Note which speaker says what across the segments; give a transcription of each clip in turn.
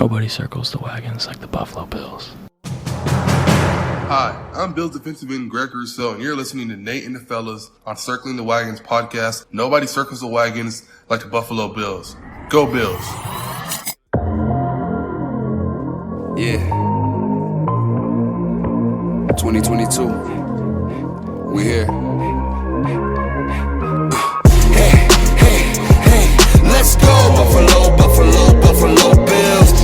Speaker 1: Nobody circles the wagons like the Buffalo Bills.
Speaker 2: Hi, I'm Bills defensive end Greg Rousseau, and you're listening to Nate and the Fellas on Circling the Wagons podcast. Nobody circles the wagons like the Buffalo Bills. Go Bills!
Speaker 3: Yeah. 2022. We here. Hey, let's go Buffalo, Buffalo, Buffalo Bills.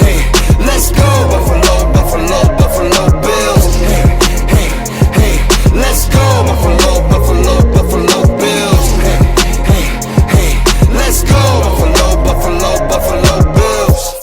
Speaker 3: Hey, let's go Buffalo, Buffalo, Buffalo Bills. Hey, let's go Buffalo, Buffalo, Buffalo Bills. Hey, let's go Buffalo, Buffalo, Buffalo Bills.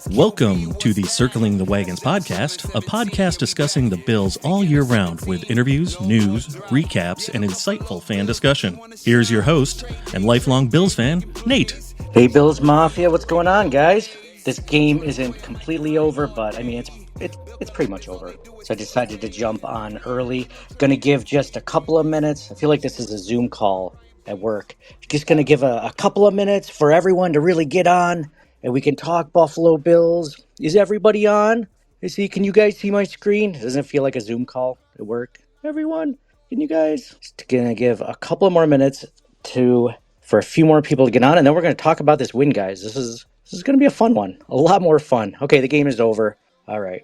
Speaker 4: Welcome to the Circling the Wagons podcast, a podcast discussing the Bills all year round with interviews, news, recaps, and insightful fan discussion. Here's your host and lifelong Bills fan, Nate.
Speaker 5: Hey, Bills Mafia, what's going on, guys? This game isn't completely over, but I mean, it's pretty much over. So I decided to jump on early. Going to give just a couple of minutes. I feel like this is a Zoom call at work. Just going to give a couple of minutes for everyone to really get on, and we can talk Buffalo Bills. Is everybody on? Can you guys see my screen? Doesn't it feel like a Zoom call at work? Everyone, can you guys? Just going to give a couple of more minutes for a few more people to get on, and then we're going to talk about this win, guys. This is going to be a fun one. A lot more fun. Okay, the game is over. All right.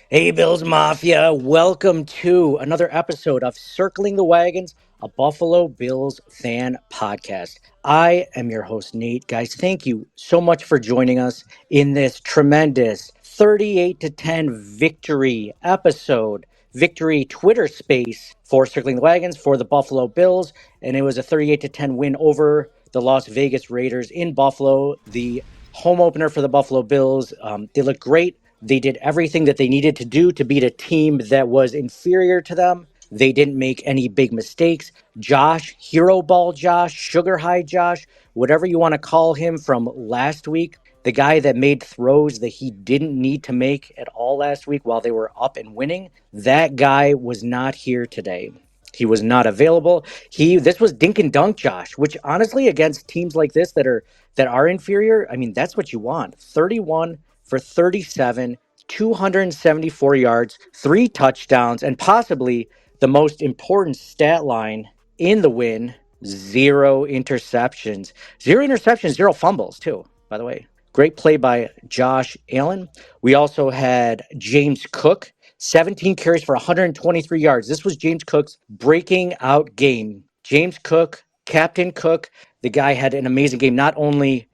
Speaker 5: Hey, Bills Mafia. Welcome to another episode of Circling the Wagons, a Buffalo Bills fan podcast. I am your host, Nate. Guys, thank you so much for joining us in this tremendous 38-10 victory episode. Victory Twitter space for Circling the Wagons for the Buffalo Bills, and it was a 38-10 win over the Las Vegas Raiders in Buffalo. The home opener for the Buffalo Bills. They looked great. They did everything that they needed to do to beat a team that was inferior to them. They didn't make any big mistakes. Josh, Hero Ball Josh, Sugar High Josh, whatever you want to call him from last week, the guy that made throws that he didn't need to make at all last week while they were up and winning, that guy was not here today. He was not available. This was dink and dunk Josh, which honestly against teams like this that are inferior, I mean, that's what you want. 31 for 37, 274 yards, 3 touchdowns, and possibly the most important stat line in the win, 0 interceptions. 0 interceptions, 0 fumbles too, by the way. Great play by Josh Allen. We also had James Cook, 17 carries for 123 yards. This was James Cook's breaking out game. James Cook, Captain Cook, the guy had an amazing game, not only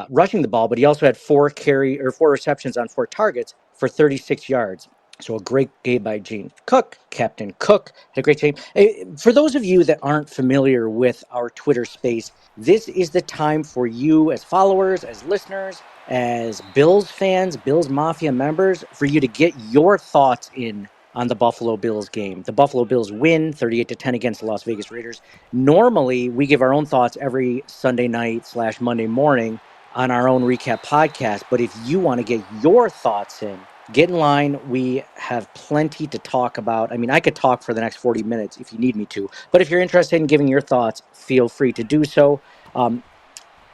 Speaker 5: rushing the ball, but he also had 4 receptions on 4 targets for 36 yards. So a great game by James Cook. Captain Cook had a great game. For those of you that aren't familiar with our Twitter space, this is the time for you as followers, as listeners, as Bills fans, Bills Mafia members, for you to get your thoughts in on the Buffalo Bills game. The Buffalo Bills win 38-10 against the Las Vegas Raiders. Normally, we give our own thoughts every Sunday night / Monday morning on our own recap podcast. But if you want to get your thoughts in, get in line. We have plenty to talk about. I mean, I could talk for the next 40 minutes if you need me to. But if you're interested in giving your thoughts, feel free to do so.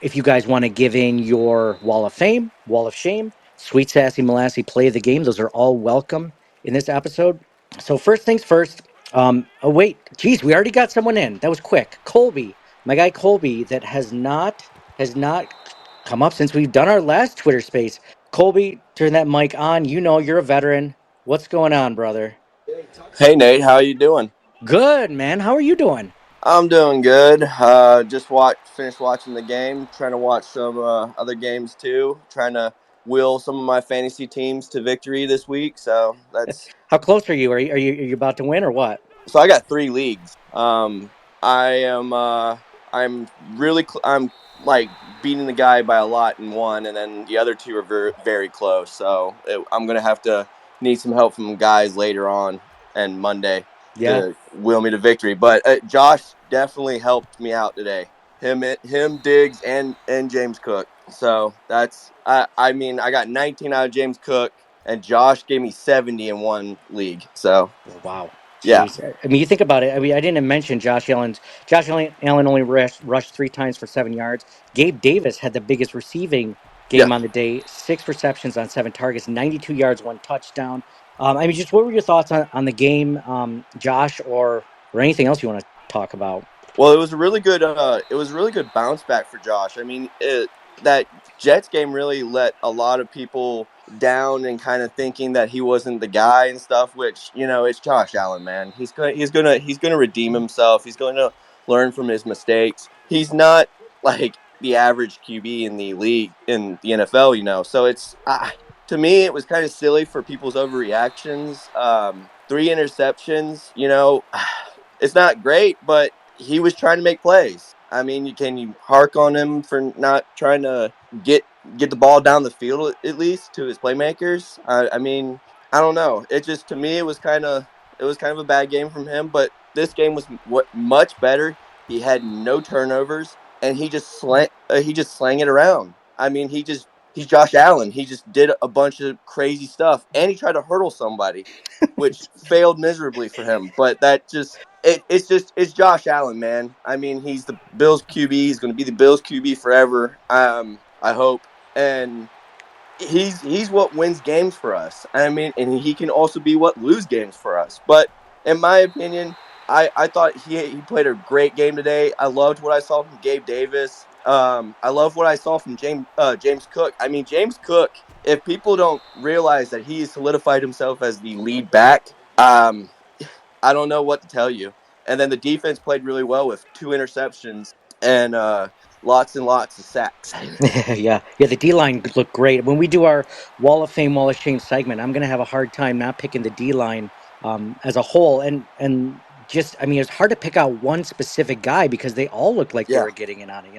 Speaker 5: If you guys want to give in your Wall of Fame, Wall of Shame, Sweet Sassy Molassy Play of the Game, those are all welcome in this episode. So first things first. We already got someone in. That was quick. Colby, my guy Colby, that has not come up since we've done our last Twitter space. Colby, turn that mic on. You know you're a veteran. What's going on, brother?
Speaker 6: Hey, Nate. How you doing?
Speaker 5: Good, man. How are you doing?
Speaker 6: I'm doing good. Just finished watching the game. Trying to watch some other games too. Trying to will some of my fantasy teams to victory this week. So that's.
Speaker 5: How close are you? Are you about to win or what?
Speaker 6: So I got 3 leagues. I'm like beating the guy by a lot in one, and then the other 2 are very, very close. So I'm gonna have to need some help from guys later on and Monday to will me to victory. But Josh definitely helped me out today. Him, Diggs, and James Cook. So that's I got 19 out of James Cook, and Josh gave me 70 in one league. So
Speaker 5: wow.
Speaker 6: Yeah.
Speaker 5: I mean, you think about it. I mean, I didn't mention Josh Allen. Josh Allen only rushed 3 times for 7 yards. Gabe Davis had the biggest receiving game on the day, 6 receptions on 7 targets, 92 yards, 1 touchdown. I mean, just what were your thoughts on the game, Josh, or anything else you want to talk about?
Speaker 6: Well, it was a really good. It was a really good bounce back for Josh. I mean, that Jets game really let a lot of people down and kind of thinking that he wasn't the guy and stuff. Which it's Josh Allen, man. He's gonna redeem himself. He's going to learn from his mistakes. He's not like the average QB in the league in the NFL, So it's to me, it was kind of silly for people's overreactions. 3 interceptions, it's not great, but he was trying to make plays. I mean, can you hark on him for not trying to get the ball down the field at least to his playmakers? I mean, I don't know. It just to me it was kind of a bad game from him. But this game was much better. He had no turnovers and he just slang it around. I mean, he's Josh Allen. He just did a bunch of crazy stuff and he tried to hurdle somebody, which failed miserably for him. But that just it's Josh Allen, man. I mean, he's the Bills QB. He's going to be the Bills QB forever. I hope, and he's what wins games for us. I mean, and he can also be what lose games for us. But in my opinion, I thought he played a great game today. I loved what I saw from Gabe Davis. I love what I saw from James Cook. I mean, James Cook. If people don't realize that he solidified himself as the lead back, I don't know what to tell you. And then the defense played really well with 2 interceptions and lots and lots of sacks.
Speaker 5: Yeah. The D line looked great. When we do our Wall of Fame, Wall of Shame segment, I'm going to have a hard time not picking the D line as a whole. And just, I mean, it's hard to pick out one specific guy because they all looked like they
Speaker 6: Yeah,
Speaker 5: were getting it on it.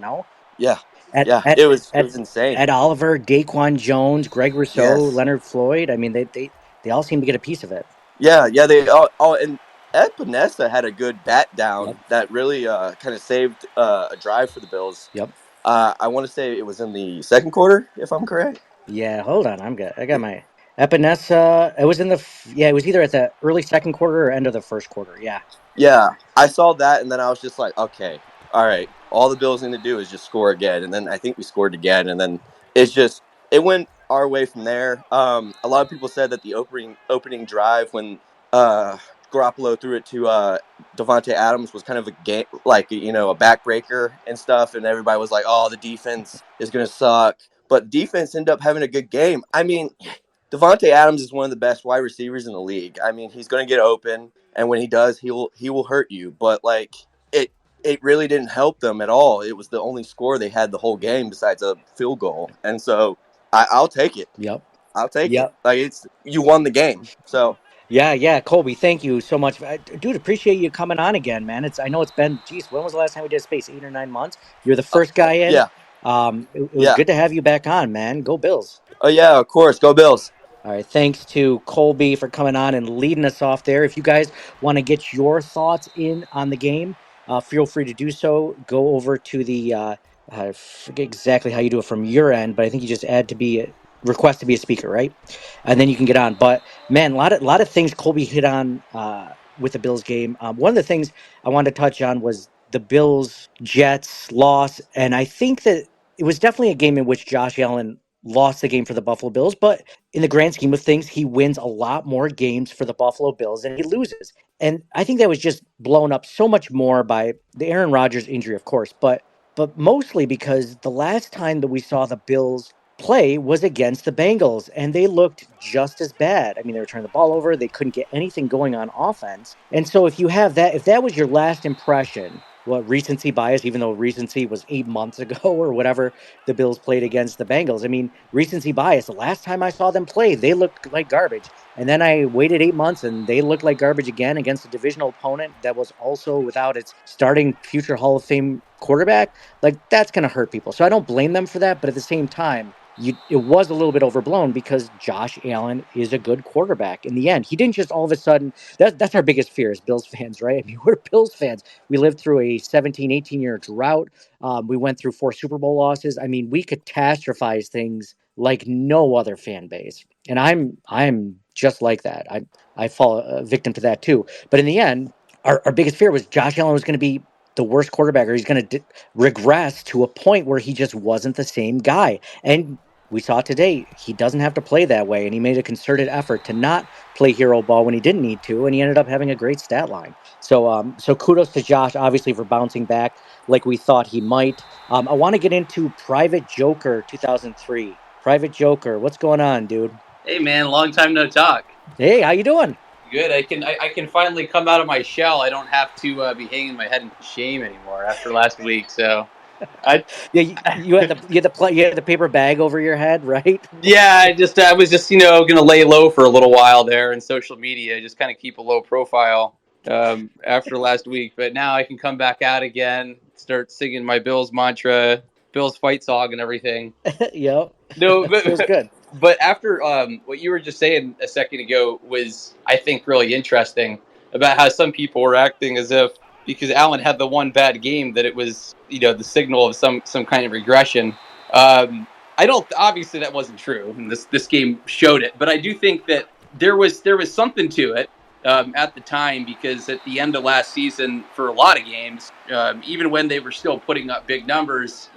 Speaker 6: yeah,
Speaker 5: At
Speaker 6: yeah.
Speaker 5: at
Speaker 6: It was
Speaker 5: at
Speaker 6: insane.
Speaker 5: Ed Oliver, Daquan Jones, Greg Rousseau,
Speaker 6: Yes.
Speaker 5: Leonard Floyd. I mean, they all seem to get a piece of it.
Speaker 6: Yeah, yeah. They all and Ed Panessa had a good bat
Speaker 5: Yep.
Speaker 6: down that really kind of saved a drive for the Bills.
Speaker 5: Yep.
Speaker 6: I want to say it was in the second quarter, if I'm correct.
Speaker 5: Yeah. Hold on. I got my Epinesa. It was it was either at the early second quarter or end of the first quarter. Yeah.
Speaker 6: Yeah, I saw that, and then I was just like, okay, all right. All the Bills need to do is just score again, and then I think we scored again, and then it went our way from there. A lot of people said that the opening drive when uh, Garoppolo threw it to Devontae Adams was kind of a game, like a backbreaker and stuff, and everybody was like, oh, the defense is gonna suck, but defense ended up having a good game. I mean, Devontae Adams is one of the best wide receivers in the league. I mean, he's going to get open, and when he does, he will hurt you. But like it really didn't help them at all. It was the only score they had the whole game besides a field goal, and so I'll take it.
Speaker 5: Yep.
Speaker 6: I'll take it.
Speaker 5: Yep.
Speaker 6: Like you won the game. So
Speaker 5: Yeah, Colby, thank you so much. Dude, appreciate you coming on again, man. I know it's been, geez, when was the last time we did Space? 8 or 9 months? You're the first guy in.
Speaker 6: yeah,
Speaker 5: It was
Speaker 6: yeah.
Speaker 5: good to have you back on, man. Go Bills.
Speaker 6: Oh yeah, of course. Go Bills.
Speaker 5: All right, thanks to Colby for coming on and leading us off there. If you guys want to get your thoughts in on the game, feel free to do so. Go over to the, I forget exactly how you do it from your end, but I think you just request to be a speaker, right? And then you can get on. But man, a lot of things Colby hit on with the Bills game. One of the things I wanted to touch on was the Bills Jets loss, and I think that it was definitely a game in which Josh Allen lost the game for the Buffalo Bills, but in the grand scheme of things, he wins a lot more games for the Buffalo Bills than he loses. And I think that was just blown up so much more by the Aaron Rodgers injury, of course, but mostly because the last time that we saw the Bills play was against the Bengals, and they looked just as bad. I mean, they were turning the ball over, they couldn't get anything going on offense. And so if that was your last impression, what recency bias, even though recency was 8 months ago or whatever, the Bills played against the Bengals. I mean, recency bias. The last time I saw them play, they looked like garbage. And then I waited 8 months and they looked like garbage again against a divisional opponent that was also without its starting future Hall of Fame quarterback. Like, that's going to hurt people. So I don't blame them for that. But at the same time, it was a little bit overblown because Josh Allen is a good quarterback in the end. He didn't just all of a sudden, that's our biggest fear as Bills fans, right? I mean, we're Bills fans. We lived through a 17, 18-year drought. We went through 4 Super Bowl losses. I mean, we catastrophize things like no other fan base, and I'm just like that. I fall a victim to that too. But in the end, our biggest fear was Josh Allen was going to be the worst quarterback, or he's going to regress to a point where he just wasn't the same guy. And we saw today he doesn't have to play that way, and he made a concerted effort to not play hero ball when he didn't need to, and he ended up having a great stat line. So kudos to Josh, obviously, for bouncing back like we thought he might. I want to get into Private Joker 2003. Private Joker, what's going on, dude?
Speaker 7: Hey man, long time no talk.
Speaker 5: Hey, how you doing?
Speaker 7: Good. I can finally come out of my shell. I don't have to be hanging my head in shame anymore after last week. So, I
Speaker 5: Yeah, you had the paper bag over your head, right?
Speaker 7: yeah, I was just gonna lay low for a little while there in social media, just kind of keep a low profile after last week. But now I can come back out again, start singing my Bills mantra, Bills fight song, and everything.
Speaker 5: Yep.
Speaker 7: No,
Speaker 5: Feels good.
Speaker 7: but after what you were just saying a second ago was, I think, really interesting about how some people were acting as if because Allen had the one bad game that it was the signal of some kind of regression. I don't obviously that wasn't true, and this game showed it. But I do think that there was something to it at the time because at the end of last season, for a lot of games, even when they were still putting up big numbers,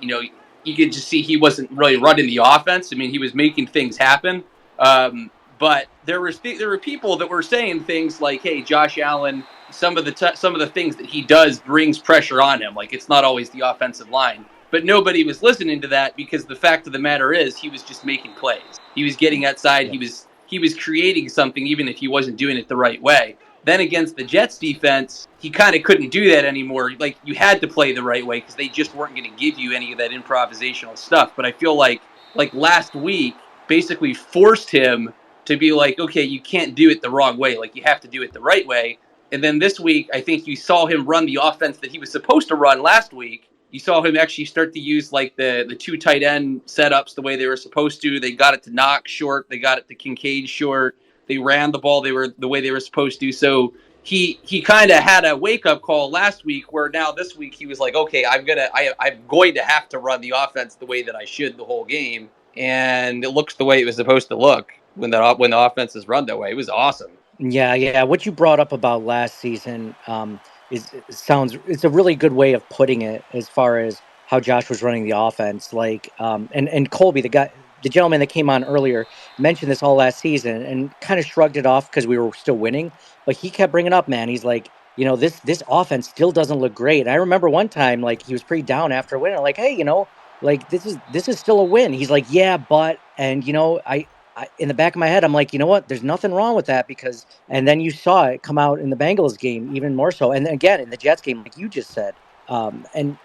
Speaker 7: you could just see he wasn't really running the offense. I mean, he was making things happen. But there were people that were saying things like, "Hey, Josh Allen, some of the things that he does brings pressure on him. Like it's not always the offensive line." But nobody was listening to that because the fact of the matter is he was just making plays. He was getting outside.
Speaker 5: Yeah.
Speaker 7: He was creating something even if he wasn't doing it the right way. Then against the Jets defense, he kind of couldn't do that anymore. Like you had to play the right way because they just weren't going to give you any of that improvisational stuff. But I feel like last week basically forced him to be like, okay, you can't do it the wrong way. Like you have to do it the right way. And then this week, I think you saw him run the offense that he was supposed to run last week. You saw him actually start to use like the two tight end setups the way they were supposed to. They got it to Knox short. They got it to Kincaid short. They ran the ball the way they were supposed to. So he kind of had a wake up call last week, where now this week he was like, okay, I'm going to have to run the offense the way that I should the whole game, and it looks the way it was supposed to look when the offense is run that way. It was awesome.
Speaker 5: Yeah. What you brought up about last season it's a really good way of putting it as far as how Josh was running the offense. Like, and Colby, the gentleman that came on earlier, mentioned this all last season and kind of shrugged it off because we were still winning. But he kept bringing up, man. He's like, this offense still doesn't look great. And I remember one time, like, he was pretty down after winning. Like, hey, like this is still a win. He's like, yeah, but I in the back of my head, I'm like, you know what? There's nothing wrong with that because, and then you saw it come out in the Bengals game even more so, and then again in the Jets game, like you just said. And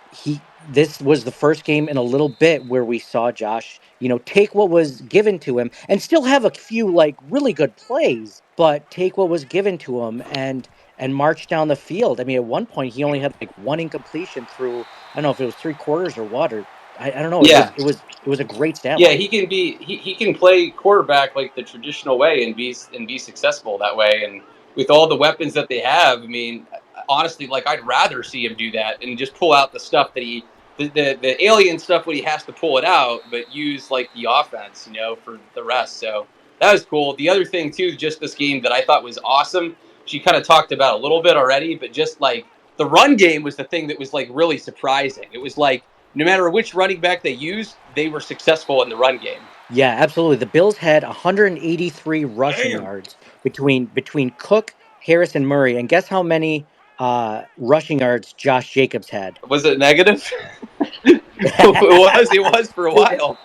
Speaker 5: this was the first game in a little bit where we saw Josh, take what was given to him and still have a few like really good plays, but take what was given to him and march down the field. I mean, at one point he only had like one incompletion through, I don't know if it was three quarters or what, or I don't know.
Speaker 7: Yeah.
Speaker 5: It was a great stat
Speaker 7: Yeah,
Speaker 5: line.
Speaker 7: he can play quarterback like the traditional way and be successful that way. And with all the weapons that they have, I mean, honestly, like I'd rather see him do that and just pull out the stuff that the alien stuff when he has to pull it out, but use like the offense, for the rest. So that was cool. The other thing too, just this game that I thought was awesome. She kind of talked about a little bit already, but just like the run game was the thing that was like really surprising. It was like no matter which running back they used, they were successful in the run game.
Speaker 5: Yeah, absolutely. The Bills had 183 rushing yards between Cook, Harris, and Murray, and guess how many rushing yards Josh Jacobs had?
Speaker 7: Was it negative? It was for a while.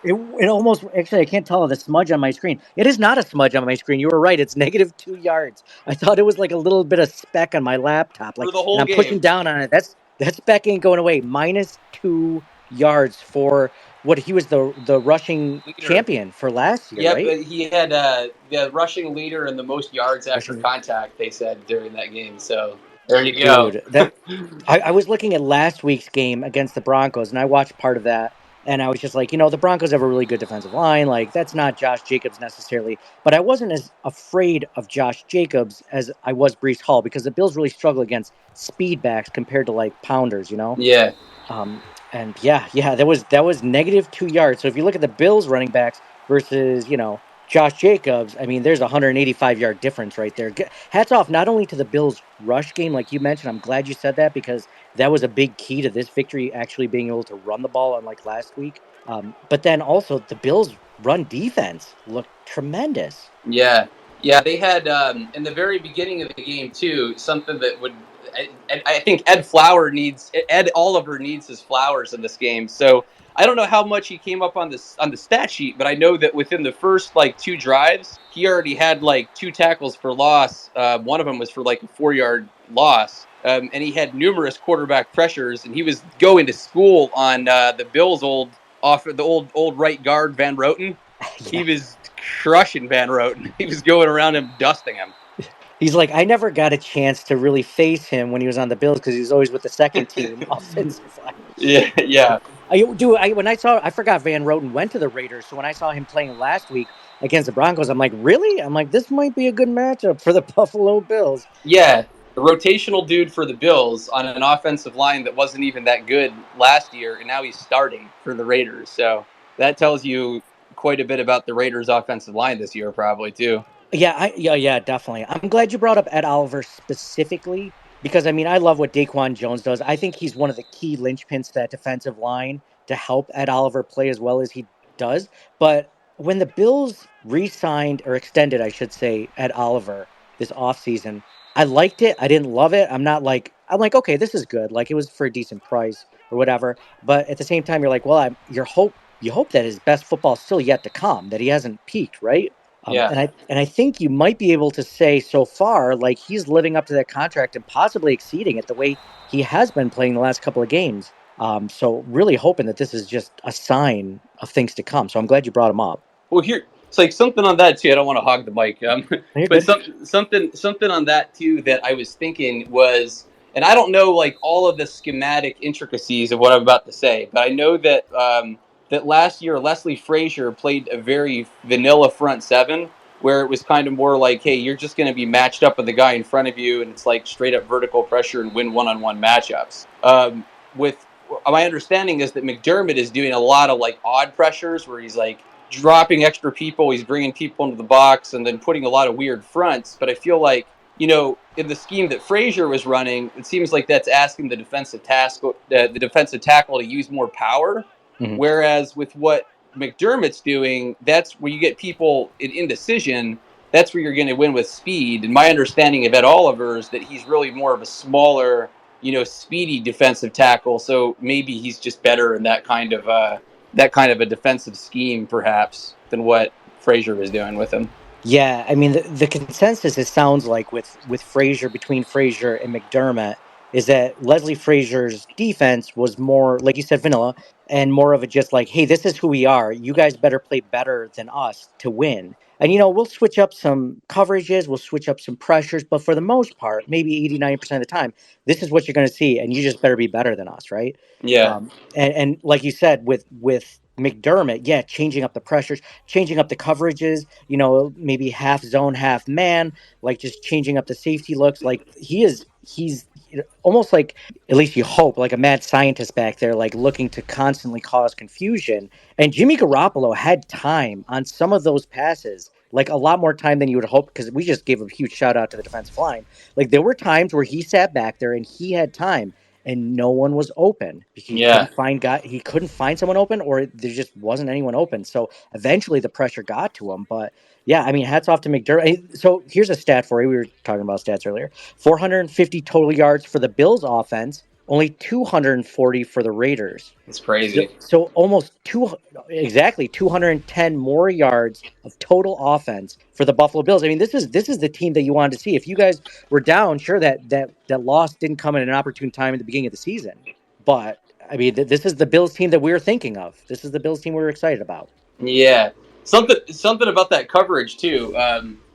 Speaker 5: It almost, actually, I can't tell the smudge on my screen. It is not a smudge on my screen. You were right. It's negative 2 yards. I thought it was like a little bit of speck on my laptop.
Speaker 7: For
Speaker 5: Like,
Speaker 7: the
Speaker 5: and
Speaker 7: whole
Speaker 5: I'm pushing
Speaker 7: game.
Speaker 5: down on it. That speck ain't going away. Minus 2 yards for what he was the rushing
Speaker 7: Leader.
Speaker 5: champion for last year,
Speaker 7: Yep,
Speaker 5: right?
Speaker 7: he had the rushing leader and the most yards after
Speaker 5: Rushing-
Speaker 7: contact, they said, during that game. So there you go.
Speaker 5: Dude, I was looking at last week's game against the Broncos, and I watched part of that, and I was just like, the Broncos have a really good defensive line. Like, that's not Josh Jacobs necessarily, but I wasn't as afraid of Josh Jacobs as I was Breece Hall because the Bills really struggle against speed backs compared to like pounders,
Speaker 7: Yeah.
Speaker 5: And that was negative 2 yards. So if you look at the Bills running backs versus, Josh Jacobs, I mean, there's a 185-yard difference right there. Hats off not only to the Bills' rush game, like you mentioned. I'm glad you said that because that was a big key to this victory, actually being able to run the ball, unlike last week. But then also the Bills' run defense looked tremendous.
Speaker 7: Yeah, yeah, they had in the very beginning of the game too something that would. I think Ed Oliver needs his flowers in this game. So I don't know how much he came up on the stat sheet, but I know that within the first like 2 drives, he already had like 2 tackles for loss. One of them was for like a 4-yard loss, and he had numerous quarterback pressures, and he was going to school on the Bills' old right guard Van Roten.
Speaker 5: Yeah.
Speaker 7: He was crushing Van Roten. He was going around him, dusting him.
Speaker 5: He's like, I never got a chance to really face him when he was on the Bills because he was always with the second team offensive line.
Speaker 7: Yeah.
Speaker 5: I forgot Van Roten went to the Raiders. So when I saw him playing last week against the Broncos, I'm like, really? I'm like, this might be a good matchup for the Buffalo Bills.
Speaker 7: Yeah, a rotational dude for the Bills on an offensive line that wasn't even that good last year, and now he's starting for the Raiders. So that tells you quite a bit about the Raiders' offensive line this year, probably too.
Speaker 5: Yeah, definitely. I'm glad you brought up Ed Oliver specifically because I mean I love what Daquan Jones does. I think he's one of the key linchpins to that defensive line to help Ed Oliver play as well as he does. But when the Bills re-signed or extended, I should say, Ed Oliver this offseason, I liked it. I didn't love it. I'm like, okay, this is good. Like it was for a decent price or whatever. But at the same time, you're like, well, you hope that his best football is still yet to come, that he hasn't peaked, right?
Speaker 7: Yeah.
Speaker 5: And I think you might be able to say so far, like he's living up to that contract and possibly exceeding it the way he has been playing the last couple of games. So really hoping that this is just a sign of things to come. So I'm glad you brought him up.
Speaker 7: Well, here it's like something on that too. I don't want to hog the mic,
Speaker 5: You're
Speaker 7: but
Speaker 5: good.
Speaker 7: something on that too that I was thinking was, and I don't know like all of the schematic intricacies of what I'm about to say, but I know that that last year Leslie Frazier played a very vanilla front seven where it was kind of more like, hey, you're just going to be matched up with the guy in front of you, and it's like straight up vertical pressure and win one-on-one matchups. With my understanding is that McDermott is doing a lot of like odd pressures where he's like dropping extra people, he's bringing people into the box, and then putting a lot of weird fronts. But I feel like, in the scheme that Frazier was running, it seems like that's asking the defensive tackle to use more power.
Speaker 5: Mhm.
Speaker 7: Whereas with what McDermott's doing, that's where you get people in indecision. That's where you're going to win with speed. And my understanding of Ed Oliver is that he's really more of a smaller, speedy defensive tackle. So maybe he's just better in that kind of a defensive scheme, perhaps, than what Frazier was doing with him.
Speaker 5: Yeah, I mean the consensus it sounds like with Frazier between Frazier and McDermott is that Leslie Frazier's defense was more like you said vanilla and more of a just like hey this is who we are you guys better play better than us to win and we'll switch up some coverages we'll switch up some pressures but for the most part maybe 80-90% of the time this is what you're going to see and you just better be better than us right
Speaker 7: Yeah.
Speaker 5: and like you said with McDermott yeah changing up the pressures changing up the coverages maybe half zone, half man, like just changing up the safety looks. Like he's almost like, at least you hope, like a mad scientist back there, like looking to constantly cause confusion. And Jimmy Garoppolo had time on some of those passes, like a lot more time than you would hope, because we just gave a huge shout out to the defensive line. Like there were times where he sat back there and he had time and no one was open.
Speaker 7: Yeah.
Speaker 5: He couldn't find someone open or there just wasn't anyone open. So eventually the pressure got to him. But yeah, I mean, hats off to McDermott. So here's a stat for you. We were talking about stats earlier. 450 total yards for the Bills offense, only 240 for the Raiders.
Speaker 7: It's crazy.
Speaker 5: So almost 210 more yards of total offense for the Buffalo Bills. I mean, this is the team that you wanted to see. If you guys were down, sure that loss didn't come at an opportune time at the beginning of the season. But I mean, this is the Bills team that we were thinking of. This is the Bills team we were excited about.
Speaker 7: Yeah. Something about that coverage too.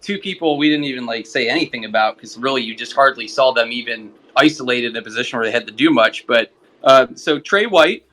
Speaker 7: Two people we didn't even like say anything about because really you just hardly saw them even isolated in a position where they had to do much. But so Trey White,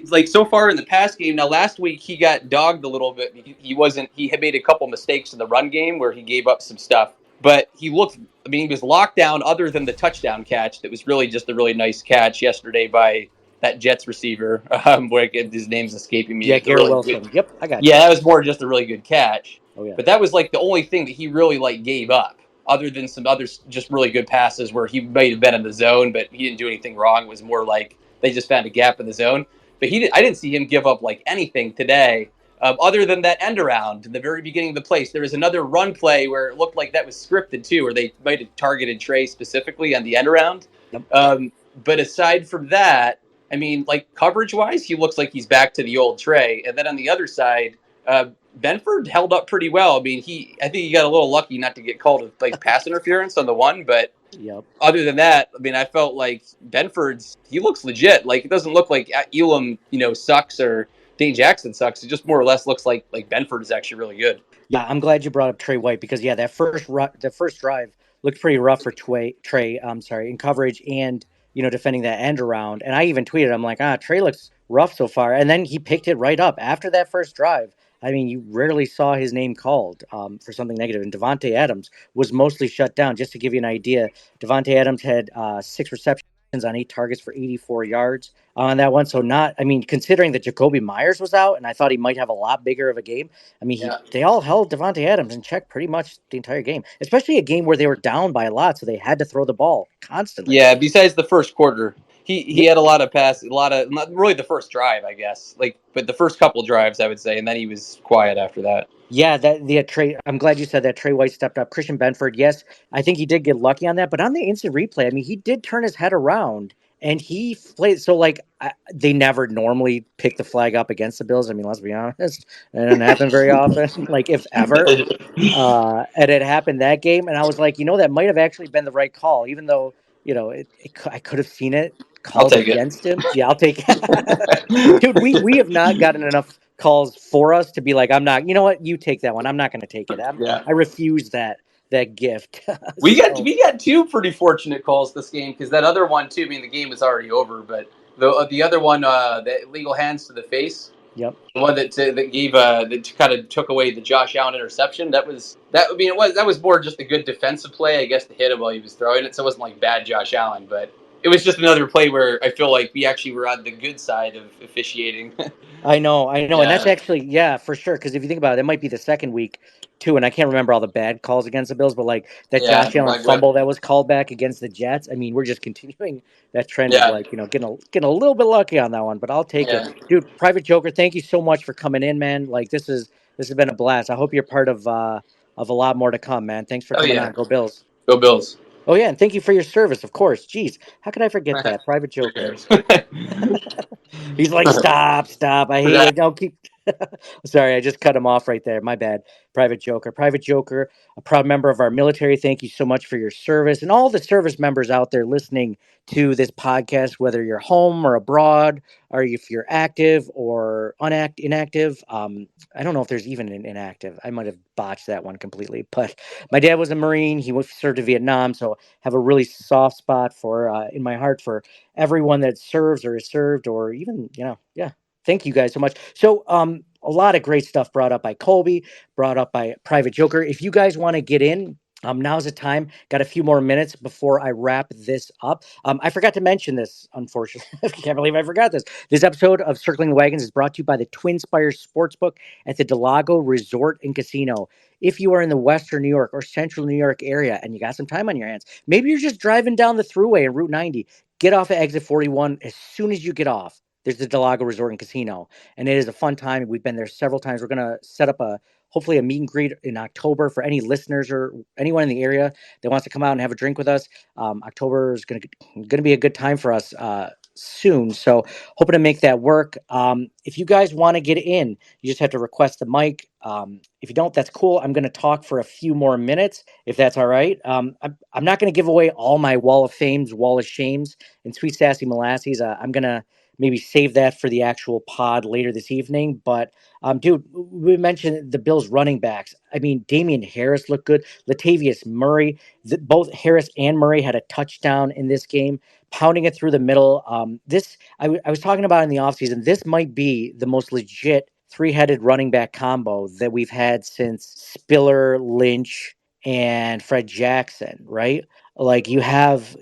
Speaker 7: like so far in the past game. Now last week he got dogged a little bit. He had made a couple mistakes in the run game where he gave up some stuff. But he looked. I mean, he was locked down. Other than the touchdown catch, that was really just a really nice catch yesterday by that Jets receiver. Where his name's escaping me.
Speaker 5: Yeah, Garrett
Speaker 7: Really
Speaker 5: Wilson.
Speaker 7: good.
Speaker 5: Yep, I got you.
Speaker 7: Yeah, that was more just a really good catch.
Speaker 5: Oh, yeah.
Speaker 7: But that was like the only thing that he really like gave up, other than some other just really good passes where he might have been in the zone, but he didn't do anything wrong. It was more like they just found a gap in the zone. But I didn't see him give up like anything today, other than that end around in the very beginning of the place. There was another run play where it looked like that was scripted too, where they might have targeted Trey specifically on the end around.
Speaker 5: Yep.
Speaker 7: But aside from that, I mean, like coverage wise, he looks like he's back to the old Trey. And then on the other side, Benford held up pretty well. I mean, I think he got a little lucky not to get called with like pass interference on the one, but
Speaker 5: Yep.
Speaker 7: other than that, I mean, I felt like he looks legit. Like it doesn't look like Elam, sucks or Dane Jackson sucks. It just more or less looks like Benford is actually really good.
Speaker 5: Yeah, I'm glad you brought up Trey White because that first drive looked pretty rough for Trey. I'm sorry, in coverage and defending that end around. And I even tweeted, I'm like, Trey looks rough so far. And then he picked it right up after that first drive. I mean, you rarely saw his name called for something negative. And Devontae Adams was mostly shut down. Just to give you an idea, Devontae Adams had 6 receptions on 8 targets for 84 yards on that one. So considering that Jacoby Myers was out, and I thought he might have a lot bigger of a game. I mean, they all held Devontae Adams in check pretty much the entire game, especially a game where they were down by a lot, so they had to throw the ball constantly.
Speaker 7: Yeah, besides the first quarter, he had a lot of passes, not really the first drive, I guess, but the first couple drives, I would say, and then he was quiet after that.
Speaker 5: Yeah, Trey. I'm glad you said that. Trey White stepped up. Christian Benford, yes, I think he did get lucky on that. But on the instant replay, I mean, he did turn his head around and he played. So they never normally pick the flag up against the Bills. I mean, let's be honest, it doesn't happen very often, like if ever. And it happened that game, and I was like, that might have actually been the right call, even though I could have seen it called against him. Yeah, I'll take it. Dude, we have not gotten enough calls for us to be like, I'm not, you know what, you take that one. I'm not going to take it. I refuse that gift.
Speaker 7: We got 2 pretty fortunate calls this game because that other one too. I mean, the game was already over, but the other one, the illegal hands to the face.
Speaker 5: Yep.
Speaker 7: The one that gave that kind of took away the Josh Allen interception. That was more just a good defensive play, I guess, to hit him while he was throwing it. So it wasn't like bad Josh Allen, but it was just another play where I feel like we actually were on the good side of officiating.
Speaker 5: I know, and that's actually for sure. Because if you think about it, it might be the second week too, and I can't remember all the bad calls against the Bills, but like that Josh Allen fumble that was called back against the Jets. I mean, we're just continuing that trend of getting a little bit lucky on that one. But I'll take it, dude. Private Joker, thank you so much for coming in, man. Like this has been a blast. I hope you're part of a lot more to come, man. Thanks for coming on. Go Bills.
Speaker 7: Go Bills.
Speaker 5: Oh yeah, and thank you for your service, of course. Jeez, how could I forget that? Private Joker. He's like, stop. I hate it. Don't keep. Sorry, I just cut him off right there. My bad. Private Joker, a proud member of our military. Thank you so much for your service and all the service members out there listening to this podcast, whether you're home or abroad, or if you're active or inactive. I don't know if there's even an inactive. I might have botched that one completely, but my dad was a Marine. He served in Vietnam, so have a really soft spot in my heart for everyone that serves or is served, or even, thank you guys so much. So, a lot of great stuff brought up by Colby, brought up by Private Joker. If you guys want to get in, now's the time. Got a few more minutes before I wrap this up. I forgot to mention this, unfortunately. I can't believe I forgot this. This episode of Circling the Wagons is brought to you by the Twin Spires Sportsbook at the Del Lago Resort and Casino. If you are in the Western New York or Central New York area and you got some time on your hands, maybe you're just driving down the thruway in Route 90, get off at exit 41 as soon as you get off. There's the Del Lago Resort and Casino, and it is a fun time. We've been there several times. We're going to set up hopefully a meet and greet in October for any listeners or anyone in the area that wants to come out and have a drink with us. October is going to be a good time for us soon. So hoping to make that work. If you guys want to get in, you just have to request the mic. If you don't, that's cool. I'm going to talk for a few more minutes, if that's all right. I'm not going to give away all my Wall of Fames, Wall of Shames, and Sweet Sassy Molassies. I'm going to maybe save that for the actual pod later this evening. But, dude, we mentioned the Bills running backs. I mean, Damian Harris looked good. Latavius Murray, both Harris and Murray had a touchdown in this game, pounding it through the middle. I was talking about in the offseason, this might be the most legit three-headed running back combo that we've had since Spiller, Lynch, and Fred Jackson, right? Like you have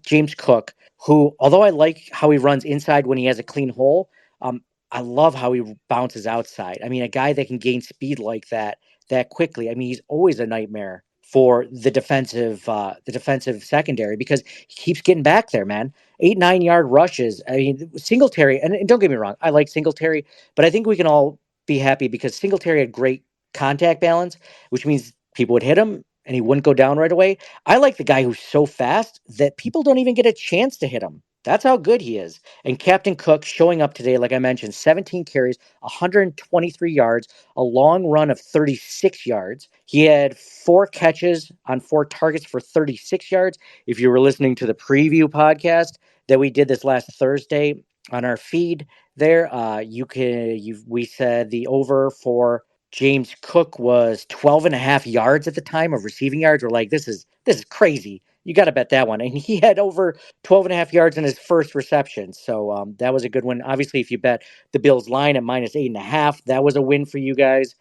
Speaker 5: James Cook, who, although I like how he runs inside when he has a clean hole, I love how he bounces outside. I mean, a guy that can gain speed like that that quickly. I mean, he's always a nightmare for the defensive secondary because he keeps getting back there, man. 8-9 yard rushes. I mean, Singletary, and don't get me wrong, I like Singletary, but I think we can all be happy because Singletary had great contact balance, which means people would hit him and he wouldn't go down right away. I like the guy who's so fast that people don't even get a chance to hit him. That's how good he is. And Captain Cook showing up today, like I mentioned, 17 carries, 123 yards, a long run of 36 yards. He had 4 catches on 4 targets for 36 yards. If you were listening to the preview podcast that we did this last Thursday on our feed there, we said the over for James Cook was 12 and a half yards at the time of receiving yards. We're like, this is crazy. You got to bet that one. And he had over 12 and a half yards in his first reception. So that was a good one. Obviously, if you bet the Bills line at -8.5, that was a win for you guys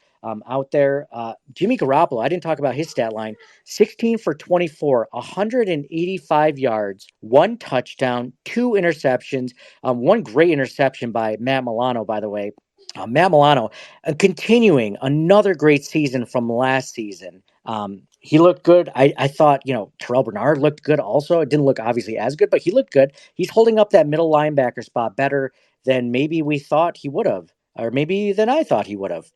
Speaker 5: out there. Jimmy Garoppolo, I didn't talk about his stat line. 16 for 24, 185 yards, 1 touchdown, 2 interceptions, 1 great interception by Matt Milano, by the way. Matt Milano, continuing another great season from last season. He looked good. I thought, Terrell Bernard looked good also. It didn't look obviously as good, but he looked good. He's holding up that middle linebacker spot better than maybe we thought he would have, or maybe than I thought he would have.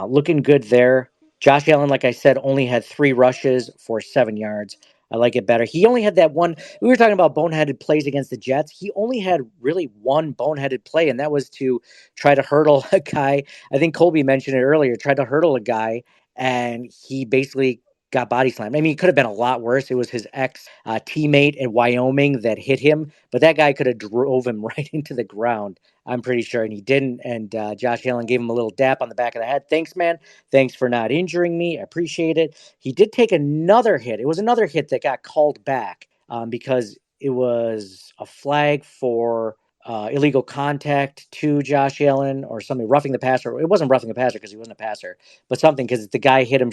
Speaker 5: Looking good there. Josh Allen, like I said, only had 3 rushes for 7 yards. I like it better. He only had that one. We were talking about boneheaded plays against the Jets. He only had really one boneheaded play, and that was to try to hurdle a guy. I think Colby mentioned it earlier, tried to hurdle a guy, and he basically got body slammed. I mean, it could have been a lot worse. It was his ex teammate in Wyoming that hit him, but that guy could have drove him right into the ground. I'm pretty sure, and he didn't. And Josh Allen gave him a little dap on the back of the head. Thanks, man. Thanks for not injuring me. I appreciate it. He did take another hit. It was another hit that got called back because it was a flag for illegal contact to Josh Allen or something, roughing the passer. It wasn't roughing the passer because he wasn't a passer, but something because the guy hit him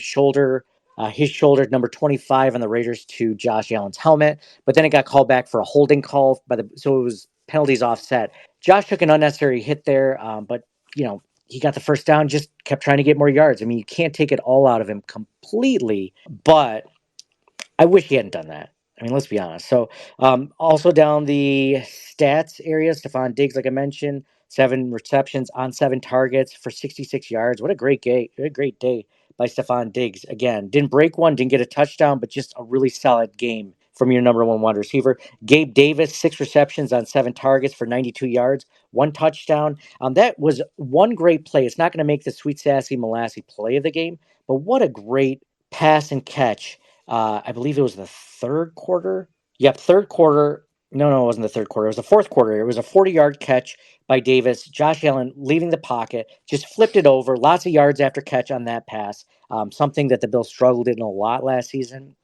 Speaker 5: his shoulder, number 25 on the Raiders, to Josh Allen's helmet. But then it got called back for a holding call so it was penalties offset. Josh took an unnecessary hit there, but he got the first down, just kept trying to get more yards. I mean, you can't take it all out of him completely, but I wish he hadn't done that. I mean, let's be honest. So also down the stats area, Stephon Diggs, like I mentioned, 7 receptions on 7 targets for 66 yards. What a great day. What a great day by Stephon Diggs. Again, didn't break one, didn't get a touchdown, but just a really solid game from your number 1 wide receiver. Gabe Davis, 6 receptions on 7 targets for 92 yards, 1 touchdown. That was one great play. It's not going to make the Sweet Sassy Molassy play of the game, but what a great pass and catch. I believe it was the 3rd quarter. Yep, 3rd quarter. No, it wasn't the 3rd quarter. It was the 4th quarter. It was a 40-yard catch by Davis. Josh Allen leaving the pocket, just flipped it over. Lots of yards after catch on that pass. Something that the Bills struggled in a lot last season.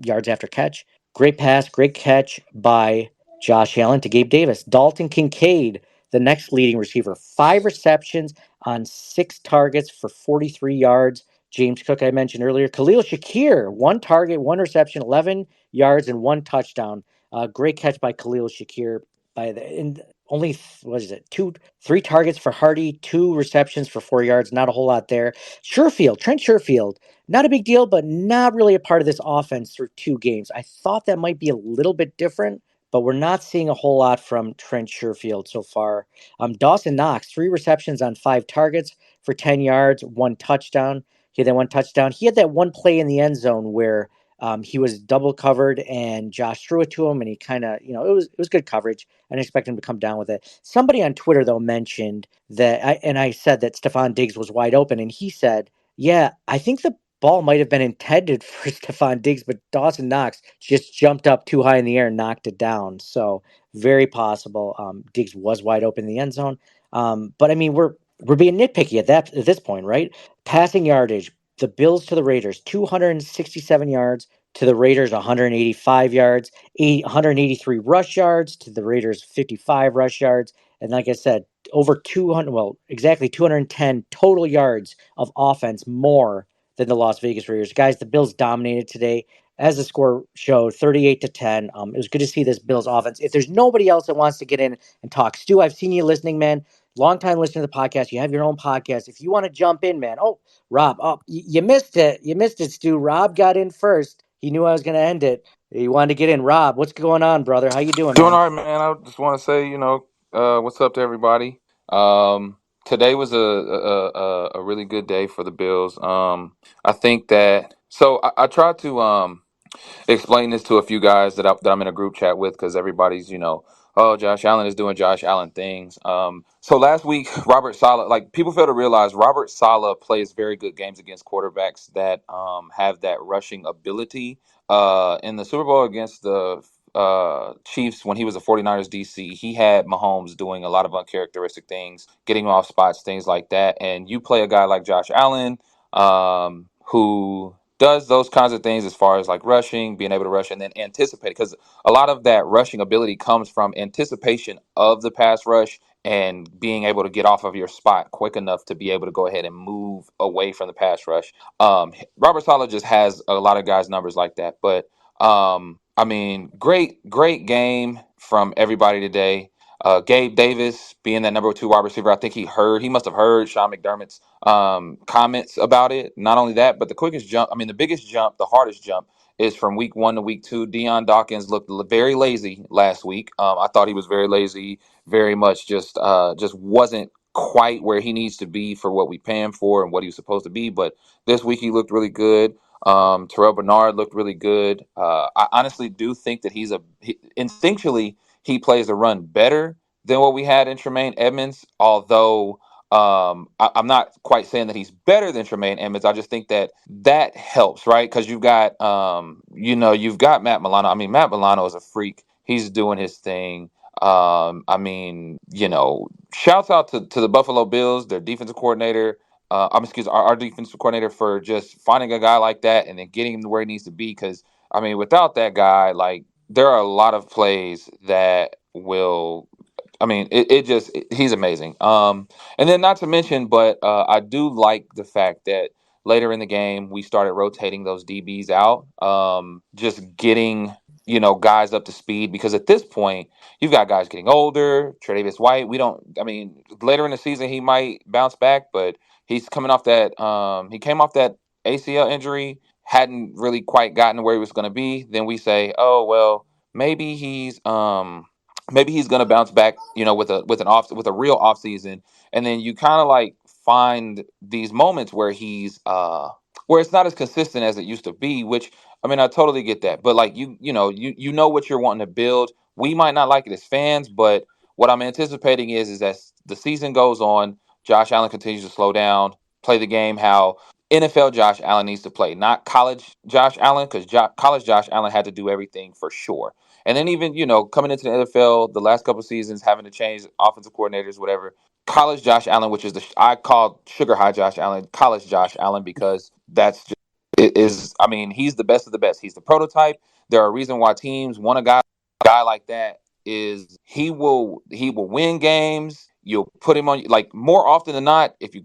Speaker 5: Yards after catch. Great pass, great catch by Josh Allen to Gabe Davis. Dalton Kincaid, the next leading receiver, 5 receptions on 6 targets for 43 yards. James Cook, I mentioned earlier. Khalil Shakir, 1 target, 1 reception, 11 yards, and 1 touchdown. Great catch by Khalil Shakir. Only, 3 targets for Hardy, 2 receptions for 4 yards. Not a whole lot there. Trent Sherfield, not a big deal, but not really a part of this offense through 2 games. I thought that might be a little bit different, but we're not seeing a whole lot from Trent Sherfield so far. Dawson Knox, 3 receptions on 5 targets for 10 yards, 1 touchdown. He had that 1 touchdown. He had that 1 play in the end zone where he was double covered and Josh threw it to him, and he kind of, it was good coverage. I didn't expect him to come down with it. Somebody on Twitter, though, mentioned that, I said that Stephon Diggs was wide open, and he said, yeah, I think the ball might have been intended for Stephon Diggs, but Dawson Knox just jumped up too high in the air and knocked it down. So very possible Diggs was wide open in the end zone. But I mean, we're being nitpicky at this point, right? Passing yardage, the Bills to the Raiders, 267 yards, to the Raiders 185 yards, 183 rush yards, to the Raiders 55 rush yards, and like I said, over 210 total yards of offense more than the Las Vegas Raiders. Guys, the Bills dominated today. As the score showed, 38-10. It was good to see this Bills offense. If there's nobody else that wants to get in and talk, Stu, I've seen you listening, man. long time listener to the podcast. You have your own podcast. If you want to jump in, man. Oh, Rob, you missed it. You missed it, Stu. Rob got in first. He knew I was going to end it. He wanted to get in. Rob, what's going on, brother? How you doing,
Speaker 8: Doing
Speaker 5: man?
Speaker 8: all right, man. I just want to say, what's up to everybody. Today was a really good day for the Bills. I think that I tried to explain this to a few guys that I'm in a group chat with because everybody's, oh, Josh Allen is doing Josh Allen things. So last week, Robert Saleh, like people fail to realize, Robert Saleh plays very good games against quarterbacks that have that rushing ability. In the Super Bowl against the Chiefs, when he was a 49ers DC, he had Mahomes doing a lot of uncharacteristic things, getting off spots, things like that. And you play a guy like Josh Allen, who does those kinds of things as far as like rushing, being able to rush and then anticipate, because a lot of that rushing ability comes from anticipation of the pass rush and being able to get off of your spot quick enough to be able to go ahead and move away from the pass rush. Robert Saleh just has a lot of guys' numbers like that. But I mean, great game from everybody today. Gabe Davis being that number 2 wide receiver, I think he must have heard Sean McDermott's comments about it. Not only that, but the biggest jump, the hardest jump is from week 1 to week 2. Deion Dawkins looked very lazy last week. I thought he was very lazy, very much just wasn't quite where he needs to be for what we pay him for and what he was supposed to be. But this week he looked really good. Terrell Bernard looked really good. I honestly do think that instinctually he plays the run better than what we had in Tremaine Edmonds, although I'm not quite saying that he's better than Tremaine Edmonds. I just think that helps, right? Because you've got you've got Matt Milano. I mean, Matt Milano is a freak. He's doing his thing. Shouts out to the Buffalo Bills, their defensive coordinator. Our defensive coordinator for just finding a guy like that and then getting him to where he needs to be. Because without that guy, like there are a lot of plays that will. He's amazing. And then not to mention, but I do like the fact that later in the game we started rotating those DBs out, just getting guys up to speed, because at this point you've got guys getting older. Tre'Davious White, later in the season he might bounce back, but he's coming off that. He came off that ACL injury, hadn't really quite gotten to where he was going to be. Then we say, oh well, maybe he's going to bounce back, with a real off season, and then you kind of like find these moments where where it's not as consistent as it used to be. Which I totally get that, but like you know what you're wanting to build. We might not like it as fans, but what I'm anticipating is as the season goes on, Josh Allen continues to slow down, play the game how NFL Josh Allen needs to play, not college Josh Allen, because college Josh Allen had to do everything for sure. And then even, coming into the NFL, the last couple of seasons, having to change offensive coordinators, whatever. College Josh Allen, which is I call sugar high Josh Allen, college Josh Allen, because that's just, he's the best of the best. He's the prototype. There are a reason why teams want a guy like that. Is he will win games. You'll put him on, like, more often than not. If you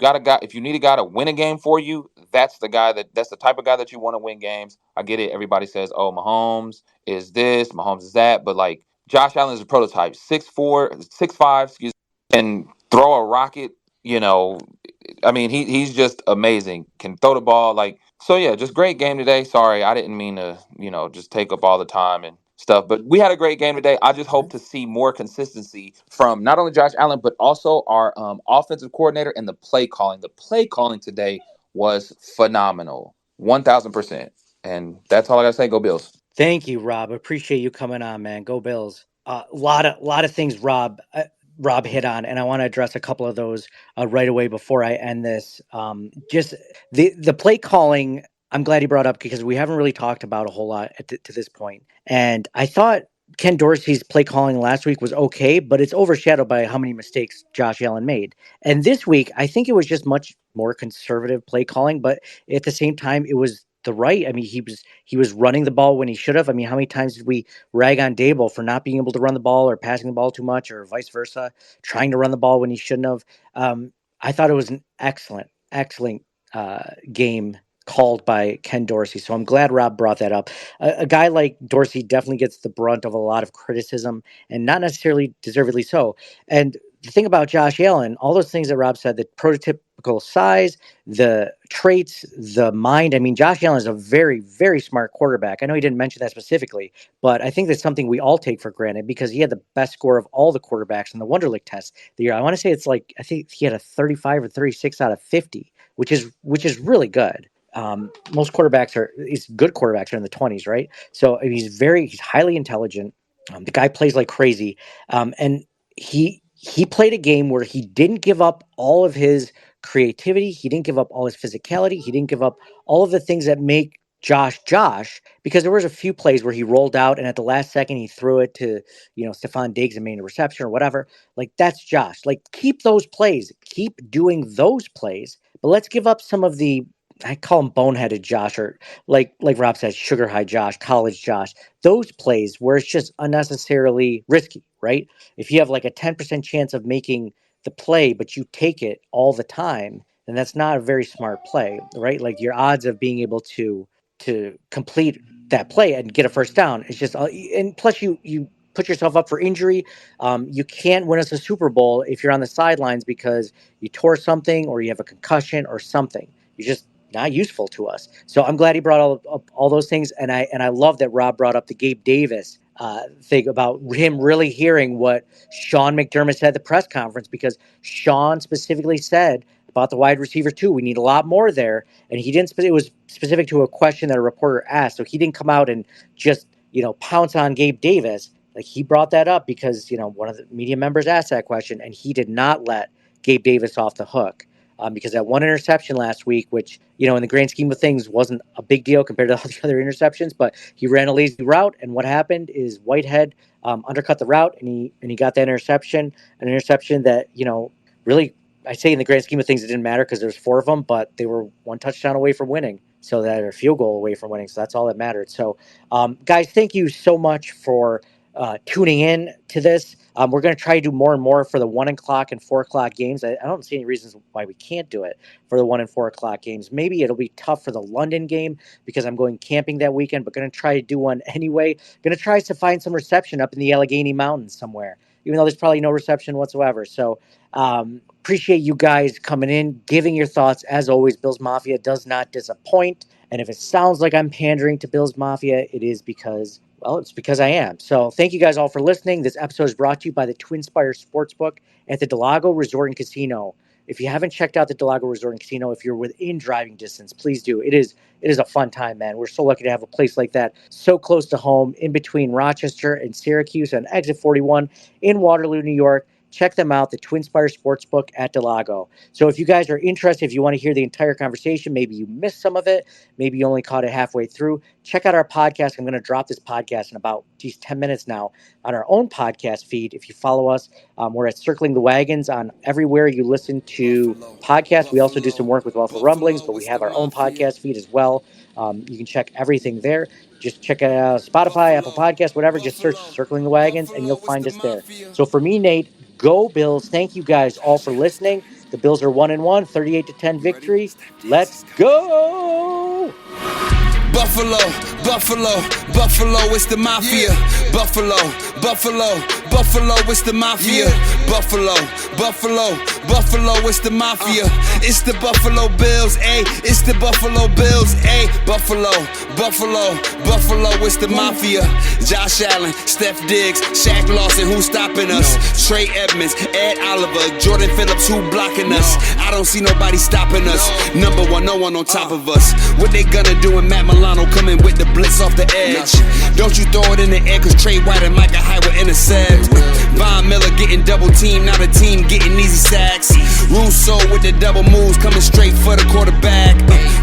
Speaker 8: need a guy to win a game for you, that's the type of guy that you want to win games. I get it. Everybody says, oh, Mahomes is this, Mahomes is that, but like Josh Allen is a prototype. 6'4", 6'5", excuse me, and throw a rocket. He's just amazing. Can throw the ball, like, so yeah, just great game today. Sorry, I didn't mean to, just take up all the time and stuff, but we had a great game today. I just hope to see more consistency from not only Josh Allen, but also our offensive coordinator and the play calling. The play calling today was phenomenal, 1,000%. And that's all I gotta say. Go Bills.
Speaker 5: Thank you, Rob. Appreciate you coming on, man. Go Bills. Lot of things Rob hit on, and I want to address a couple of those right away before I end this. Just the play calling. I'm glad he brought up, because we haven't really talked about a whole lot to this point. And I thought Ken Dorsey's play calling last week was okay, but it's overshadowed by how many mistakes Josh Allen made. And this week, I think it was just much more conservative play calling, but at the same time, it was the right. He was running the ball when he should have. How many times did we rag on Dable for not being able to run the ball or passing the ball too much, or vice versa, trying to run the ball when he shouldn't have? I thought it was an excellent game called by Ken Dorsey. So I'm glad Rob brought that up. A guy like Dorsey definitely gets the brunt of a lot of criticism, and not necessarily deservedly so. And the thing about Josh Allen, all those things that Rob said, the prototypical size, the traits, the mind. I mean, Josh Allen is a very, very smart quarterback. I know he didn't mention that specifically, but I think that's something we all take for granted because he had the best score of all the quarterbacks in the Wonderlic test the year. I want to say it's like, I think he had a 35 or 36 out of 50, which is really good. Most quarterbacks good quarterbacks are in the 20s, right? So I mean, he's highly intelligent. The guy plays like crazy. And he played a game where he didn't give up all of his creativity. He didn't give up all his physicality. He didn't give up all of the things that make Josh, because there was a few plays where he rolled out and at the last second he threw it to, Stephon Diggs and made a reception or whatever. Like, that's Josh. Like, keep those plays. Keep doing those plays. But let's give up some of the, I call him boneheaded Josh, or like Rob says, sugar high Josh, college Josh. Those plays where it's just unnecessarily risky, right? If you have like a 10% chance of making the play, but you take it all the time, then that's not a very smart play, right? Like, your odds of being able to complete that play and get a first down is just, and plus you put yourself up for injury. You can't win us a Super Bowl if you're on the sidelines because you tore something or you have a concussion or something. You're just not useful to us. So I'm glad he brought up all those things, and I love that Rob brought up the Gabe Davis thing about him really hearing what Sean McDermott said at the press conference, because Sean specifically said about the wide receiver too, we need a lot more there, and he didn't. It was specific to a question that a reporter asked, so he didn't come out and just pounce on Gabe Davis. Like, he brought that up because one of the media members asked that question, and he did not let Gabe Davis off the hook. Because that one interception last week, which, in the grand scheme of things wasn't a big deal compared to all the other interceptions, but he ran a lazy route. And what happened is Whitehead undercut the route and he got that interception, an interception that, really, I say in the grand scheme of things, it didn't matter because there's 4 of them, but they were 1 touchdown away from winning. So that, or field goal away from winning. So that's all that mattered. So, guys, thank you so much for tuning in to this. We're going to try to do more and more for the 1 o'clock and 4 o'clock games. I don't see any reasons why we can't do it for the 1 and 4 o'clock games. Maybe it'll be tough for the London game because I'm going camping that weekend, but going to try to do one anyway. Going to try to find some reception up in the Allegheny Mountains somewhere, even though there's probably no reception whatsoever. So appreciate you guys coming in, giving your thoughts. As always, Bills Mafia does not disappoint. And if it sounds like I'm pandering to Bills Mafia, it is because, well, it's because I am. So thank you guys all for listening. This episode is brought to you by the Twin Spires Sportsbook at the Delago Resort and Casino. If you haven't checked out the Delago Resort and Casino, if you're within driving distance, please do. It is a fun time, man. We're so lucky to have a place like that so close to home, in between Rochester and Syracuse on Exit 41 in Waterloo, New York. Check them out, the Twin Spires Sportsbook at Delago. So if you guys are interested, if you want to hear the entire conversation, maybe you missed some of it, maybe you only caught it halfway through, check out our podcast. I'm going to drop this podcast in about 10 minutes now on our own podcast feed. If you follow us, we're at Circling the Wagons on everywhere you listen to podcasts. We also do some work with Buffalo Rumblings, but we have our own podcast feed as well. You can check everything there. Just check out Spotify, Apple Podcasts, whatever. Just search Circling the Wagons and you'll find us there. So for me, Nate, go Bills. Thank you guys all for listening. The Bills are 1-1, 38-10 victory. Let's go!
Speaker 3: Buffalo, Buffalo, Buffalo, it's the Mafia. Buffalo, Buffalo, Buffalo, it's the Mafia. Buffalo, Buffalo, Buffalo, it's the Mafia. It's the Buffalo Bills, ayy. It's the Buffalo Bills, ayy. Buffalo, Buffalo, Buffalo, it's the Mafia. Josh Allen, Steph Diggs, Shaq Lawson, who's stopping us? Trey Edmonds, Ed Oliver, Jordan Phillips, who blocking us? I don't see nobody stopping us. Number one, no one on top of us. What they gonna do when Matt Milano coming with the blitz off the edge? Don't you throw it in the air, cause Trey White and Micah Hyde will intercept. Von Miller getting double teamed, now the team getting easy sacks. Russo with the double moves, coming straight for the quarterback.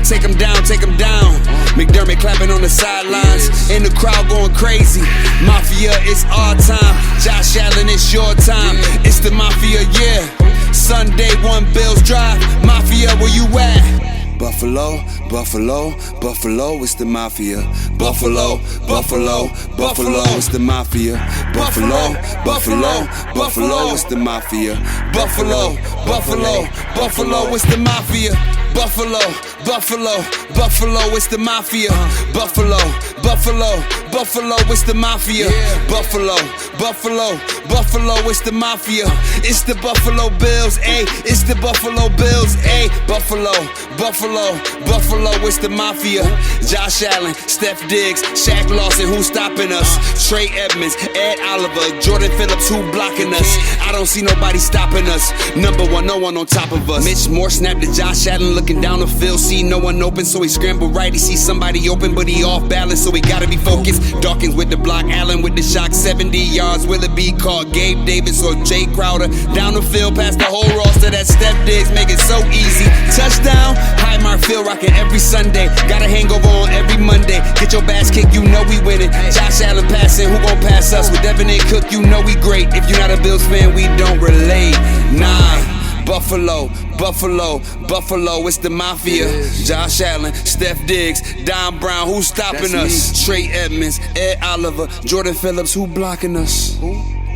Speaker 3: Take him down, take him down. McDermott clapping on the sidelines, and the crowd going crazy. Mafia, it's our time. Josh Allen, it's your time. It's the Mafia, yeah. Sunday, 1 Bills Drive. Mafia, where you at? Buffalo, Buffalo, Buffalo, it's the Mafia. Buffalo, Buffalo, Buffalo, it's the Mafia. Buffalo, Buffalo, Buffalo, it's the Mafia. Buffalo, Buffalo, Buffalo, it's the Mafia. Buffalo, Buffalo, Buffalo, it's the Mafia. Buffalo, Buffalo, Buffalo, it's the Mafia. Buffalo, Buffalo, Buffalo, it's the Mafia. It's the Buffalo Bills, ayy. It's the Buffalo Bills, ayy. Buffalo, Buffalo, Buffalo, it's the Mafia. Josh Allen, Steph Diggs, Shaq Lawson, who's stopping us? Trey Edmonds, Ed Oliver, Jordan Phillips, who blocking us? I don't see nobody stopping us. Number one, no one on top of us. Mitch Moore snapped to Josh Allen, looking down the field, see no one open, so he scrambled right. He see somebody open, but he off balance, so he gotta be focused. Dawkins with the block, Allen with the shock, 70 yards. Will it be caught? Gabe Davis or Jay Crowder? Down the field, past the whole roster. That Steph Diggs make it so easy. Touchdown, Highmark Field rocking every Sunday. Got a hangover on every Monday. Get your bass kicked, you know we winning. Josh Allen passing, who gon' pass us? With Devin and Cook, you know we great. If you're not a Bills fan, we don't relate. Nah. Buffalo, Buffalo, Buffalo, it's the Mafia. Josh Allen, Steph Diggs, Don Brown, who's stopping us? Trey Edmonds, Ed Oliver, Jordan Phillips, who blocking us?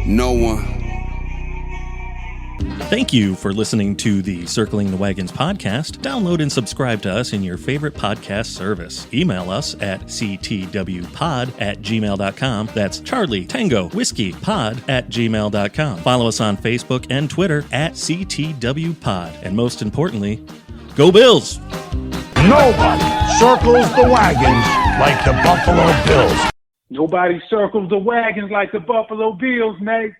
Speaker 3: No one.
Speaker 4: Thank you for listening to the Circling the Wagons podcast. Download and subscribe to us in your favorite podcast service. Email us at ctwpod@gmail.com. That's Charlie Tango Whiskey Pod @gmail.com. Follow us on Facebook and Twitter at CTWPod. And most importantly, go Bills!
Speaker 9: Nobody circles the wagons like the Buffalo Bills.
Speaker 10: Nobody circles the wagons like the Buffalo Bills, Nate.